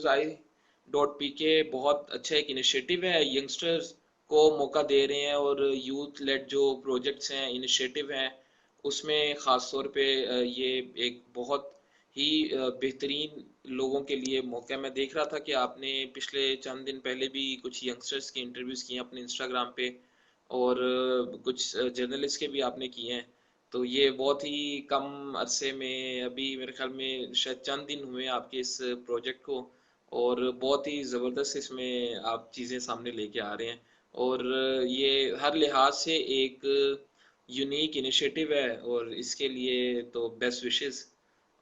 youngsters.i.pk बहुत अच्छा एक इनिशिएटिव है, यंगस्टर्स को मौका दे रहे हैं और यूथ लेड जो प्रोजेक्ट्स हैं, इनिशिएटिव हैं, उसमें ख़ास तौर पे ये एक बहुत ही बेहतरीन लोगों के लिए मौका। मैं देख रहा था कि आपने पिछले चंद दिन पहले भी कुछ यंगस्टर्स के इंटरव्यूज़ किए अपने इंस्टाग्राम पे, और कुछ जर्नलिस्ट के भी आपने किए हैं। तो ये बहुत ही कम अरसे में, अभी मेरे ख्याल में शायद चंद दिन हुए आपके इस प्रोजेक्ट को, और बहुत ही ज़बरदस्त इसमें आप चीज़ें सामने लेके आ रहे हैं। और ये हर लिहाज से एक यूनिक इनिशिएटिव है, और इसके लिए तो बेस्ट विशेस।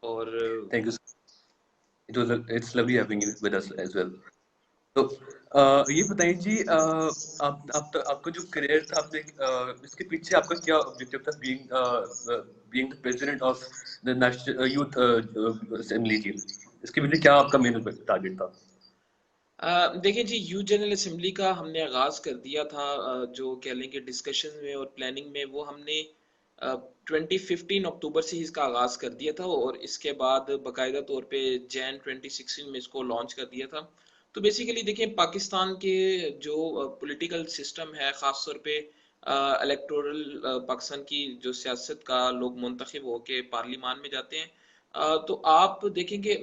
और thank you. It's lovely having you with us as well. तो ये बताइए जी, आपका जो करियर था, आपने इसके पीछे आपका क्या ऑब्जेक्टिव था, being the president of the national youth assembly ji? इसके पीछे क्या आपका मेन टारगेट था? देखिए जी, यूथ जनरल असेंबली का हमने आगाज़ कर दिया था, जो कह लें कि डिस्कशन में और प्लानिंग में, वो हमने 2015 अक्टूबर से ही इसका आगाज़ कर दिया था, और इसके बाद बाकायदा तौर पे जैन 2016 में इसको लॉन्च कर दिया था। तो बेसिकली देखें, पाकिस्तान के जो पॉलिटिकल सिस्टम है, ख़ास तौर पे इलेक्टोरल, पाकिस्तान की जो सियासत का लोग मुंतखब होके पार्लिमान में जाते हैं, तो आप देखेंगे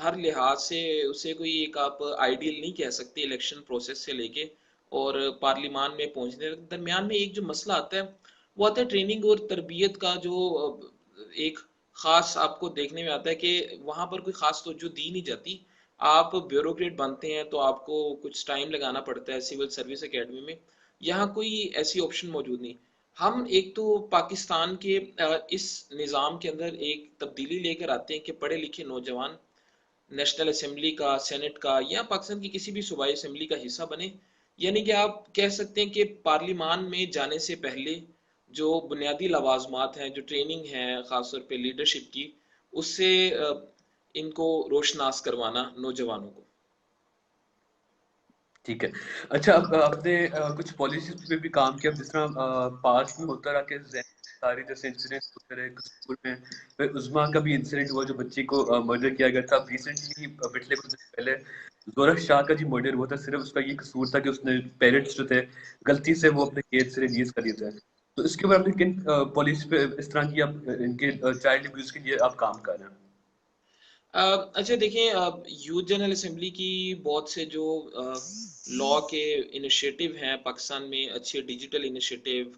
हर लिहाज से उसे कोई एक आप आइडियल नहीं कह सकते, इलेक्शन प्रोसेस से लेके और पार्लिमान में पहुंचने तक दरमियान में एक जो मसला आता है, वो आता है ट्रेनिंग और तरबियत का, जो एक खास आपको देखने में आता है कि वहां पर कोई खास तवज्जो दी नहीं जाती। आप ब्यूरोक्रेट बनते हैं तो आपको कुछ टाइम लगाना पड़ता है सिविल सर्विस एकेडमी में, यहाँ कोई ऐसी ऑप्शन मौजूद नहीं। हम एक तो पाकिस्तान के इस निज़ाम के अंदर एक तब्दीली लेकर आते हैं कि पढ़े लिखे नौजवान नेशनल असेंबली का, सेनेट का, या पाकिस्तान की किसी भी सूबाई असेंबली का हिस्सा बने। यानी कि आप कह सकते हैं कि पार्लिमान में जाने से पहले जो बुनियादी लवाजमात हैं, जो ट्रेनिंग है ख़ासतौर पे लीडरशिप की, उससे इनको रोशनास करवाना नौजवानों को। ठीक है। अच्छा, अब आपने कुछ पॉलिसीज पे भी काम किया, जिस तरह पास्ट में होता रहा कि सारे जैसे इंसिडेंट होते रहे स्कूल में, फिर उस्मा का भी इंसिडेंट हुआ जो बच्ची को मर्डर किया गया था। रिसेंटली पिछले कुछ दिन पहले जोरा शाह का जी मर्डर हुआ था। सिर्फ उसका ये कसूर था कि उसने पेरेंट्स जो थे गलती से वो अपने केस से रिलीज कर दिए थे। तो इसके ऊपर आपने किन पॉलिसी पे इस तरह की आप इनके चाइल्ड अब्यूज के लिए आप काम कर रहे हैं? अच्छा देखिए, यूथ जनरल असेंबली की बहुत से जो लॉ के इनिशिएटिव हैं पाकिस्तान में, अच्छे डिजिटल इनिशिएटिव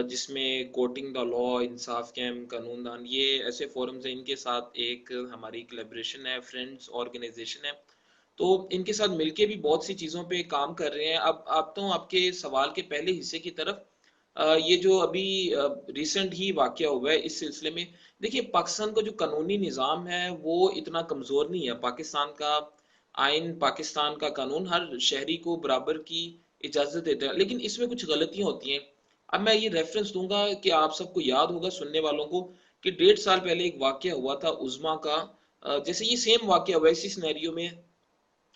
जिसमें coating the law, Insaf camp, कानून दान, ये ऐसे फोरम्स हैं। इनके साथ एक हमारी कोलैबोरेशन है, फ्रेंड्स ऑर्गेनाइजेशन है, तो इनके साथ मिलके भी बहुत सी चीज़ों पे काम कर रहे हैं। अब आता हूँ आपके सवाल के पहले हिस्से की तरफ। ये जो अभी रिसेंट ही वाकया हुआ है इस सिलसिले में, देखिए पाकिस्तान का जो कानूनी निज़ाम है वो इतना कमज़ोर नहीं है। पाकिस्तान का आइन, पाकिस्तान का कानून हर शहरी को बराबर की इजाज़त देता है, लेकिन इसमें कुछ गलतियाँ होती हैं। अब मैं ये रेफरेंस दूंगा कि आप सबको याद होगा, सुनने वालों को, कि 1.5 साल पहले एक वाकया हुआ था उज़्मा का। जैसे ये सेम वाकया हुआ, इसी सिनेरियो में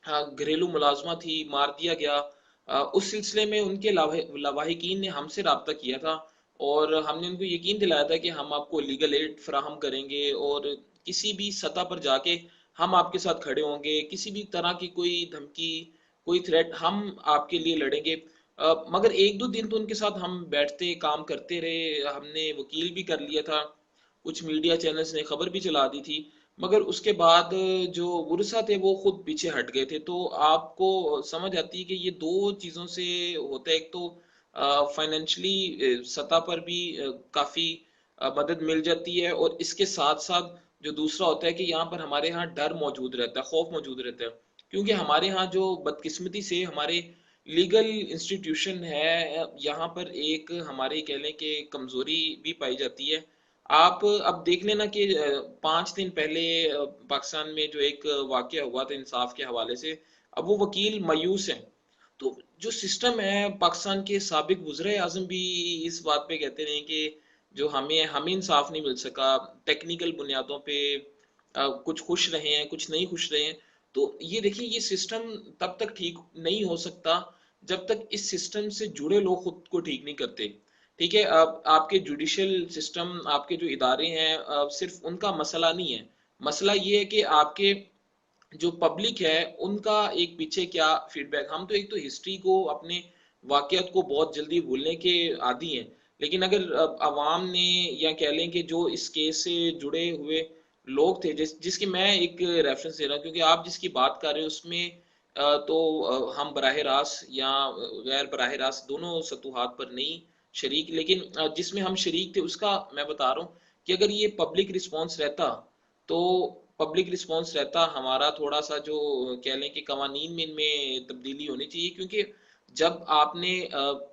घरेलू मुलाजमा थी, मार दिया गया। उस सिलसिले में उनके लवाहिकीन ने हमसे रब्ता किया था, और हमने उनको यकीन दिलाया था कि हम आपको लीगल एड फराहम करेंगे, और किसी भी सतह पर जाके हम आपके साथ खड़े होंगे, किसी भी तरह की कोई धमकी, कोई थ्रेट, हम आपके लिए लड़ेंगे। मगर एक दो दिन तो उनके साथ हम बैठते काम करते रहे, हमने वकील भी कर लिया था, कुछ मीडिया चैनल्स ने खबर भी चला दी थी, मगर उसके बाद जो वुरसा थे वो खुद पीछे हट गए थे। तो आपको समझ आती है कि ये दो चीज़ों से होता है। एक तो फाइनेंशियली सतह पर भी काफ़ी मदद मिल जाती है, और इसके साथ साथ जो दूसरा होता है कि यहाँ पर हमारे यहाँ डर मौजूद रहता है, खौफ मौजूद रहता है, क्योंकि हमारे यहाँ जो बदकिस्मती से हमारे लीगल इंस्टीट्यूशन है, यहाँ पर एक हमारे कह लें कि कमज़ोरी भी पाई जाती है। आप अब देख लेना कि 5 दिन पहले पाकिस्तान में जो एक वाकया हुआ था इंसाफ के हवाले से, अब वो वकील मायूस हैं। तो जो सिस्टम है पाकिस्तान के, साबिक वज़ीर आज़म भी इस बात पे कहते रहे कि जो हमें हमें इंसाफ नहीं मिल सका, टेक्निकल बुनियादों पे कुछ खुश रहे हैं, कुछ नहीं खुश रहे हैं। तो ये देखिए, ये सिस्टम तब तक ठीक नहीं हो सकता जब तक इस सिस्टम से जुड़े लोग खुद को ठीक नहीं करते। ठीक है, अब आपके जुडिशियल सिस्टम, आपके जो इदारे हैं, सिर्फ उनका मसला नहीं है। मसला ये है कि आपके जो पब्लिक है उनका एक पीछे क्या फीडबैक। हम तो एक तो हिस्ट्री को, अपने वाकयात को बहुत जल्दी भूलने के आदी हैं, लेकिन अगर अवाम ने, या कह लें कि जो इस केस से जुड़े हुए लोग थे, जिसकी मैं एक रेफरेंस दे रहा हूँ, क्योंकि आप जिसकी बात कर रहे हो उसमें तो हम बराह रास्त या गैर बराह रास्त दोनों सतूहात पर नहीं शरीक, लेकिन जिसमें हम शरीक थे उसका मैं बता रहा हूँ कि अगर ये पब्लिक रिस्पॉन्स रहता, तो पब्लिक रिस्पॉन्स रहता हमारा थोड़ा सा, जो कह लें कि कवानीन में इनमें तब्दीली होनी चाहिए, क्योंकि जब आपने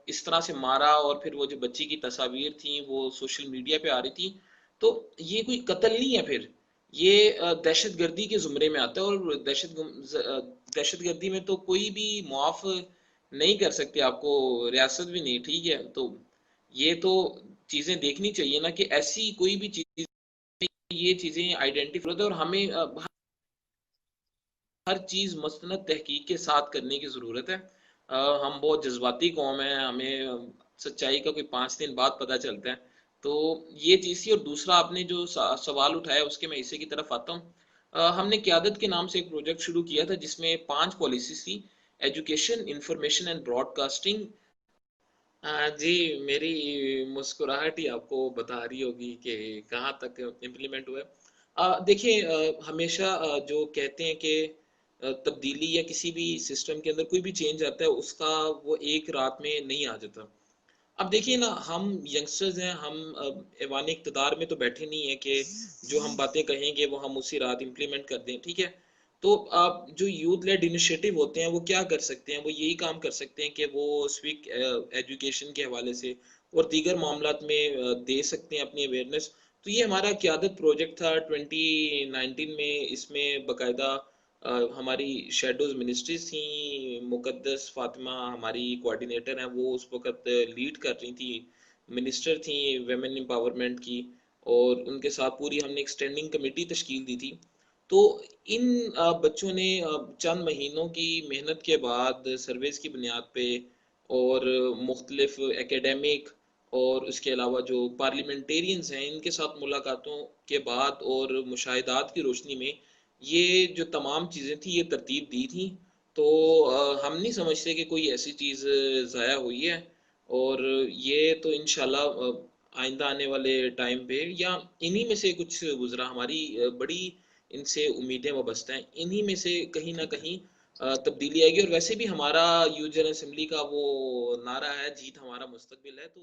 इस तरह से मारा और फिर वो जो बच्ची की तस्वीर थी वो सोशल मीडिया पे आ रही थी, तो ये कोई कत्ल नहीं है, फिर ये दहशत गर्दी के जुमरे में आता है, और दहशत गर्दी में तो कोई भी मुआफ नहीं कर सकते आपको, रियासत भी नहीं, ठीक है। तो ये तो चीजें देखनी चाहिए ना, कि ऐसी कोई भी चीज, ये चीजें आइडेंटिफाई होती है, और हमें हर चीज मसनद तहकीक के साथ करने की जरूरत है। हम बहुत जज्बाती कौम है, हमें सच्चाई का कोई 5 दिन बाद पता चलता है। तो ये चीज थी। और दूसरा आपने जो सवाल उठाया उसके मैं इसी की तरफ आता हूँ। हमने क़यादत के नाम से एक प्रोजेक्ट शुरू किया था जिसमें 5 पॉलिसीज थी: एजुकेशन, इंफॉर्मेशन एंड ब्रॉडकास्टिंग। जी, मेरी मुस्कुराहट ही आपको बता रही होगी कि कहाँ तक इम्प्लीमेंट हुआ है। देखिए, हमेशा जो कहते हैं कि तब्दीली या किसी भी सिस्टम के अंदर कोई भी चेंज आता है, उसका वो एक रात में नहीं आ जाता। अब देखिए ना, हम यंगस्टर्स हैं, हम ऐवान इक़्तिदार में तो बैठे नहीं है कि जो हम बातें कहेंगे वो हम उसी रात इम्प्लीमेंट कर दें, ठीक है। तो आप जो यूथ लेड इनिशिएटिव होते हैं वो क्या कर सकते हैं, वो यही काम कर सकते हैं कि वो स्विक एजुकेशन के हवाले से और दीगर मामलात में दे सकते हैं अपनी अवेयरनेस। तो ये हमारा क़यादत प्रोजेक्ट था 2019 में। इसमें बाकायदा हमारी शेडोज मिनिस्ट्रीज थी, मुकद्दस फातिमा हमारी कोऑर्डिनेटर हैं, वो उस वक्त लीड कर रही थी, मिनिस्टर थी वेमेन एम्पावरमेंट की, और उनके साथ पूरी हमने एक स्टैंडिंग कमेटी तश्कील दी थी। तो इन बच्चों ने चंद महीनों की मेहनत के बाद सर्वेस की बुनियाद पे और मुख्तलिफ एकेडमिक और उसके अलावा जो पार्लियामेंटेरियंस हैं इनके साथ मुलाकातों के बाद और मुशाहिदात की रोशनी में ये जो तमाम चीज़ें थी ये तरतीब दी थी। तो हम नहीं समझते कि कोई ऐसी चीज़ ज़ाया हुई है, और ये तो इंशाल्लाह आइंदा आने वाले टाइम पे या इन्हीं में से कुछ गुजरा, हमारी बड़ी इनसे उम्मीदें वाबस्ता हैं, इन्हीं में से कहीं ना कहीं तब्दीली आएगी। और वैसे भी हमारा यूथ जनरल असेंबली का वो नारा है, जीत हमारा मुस्तकबिल है। तो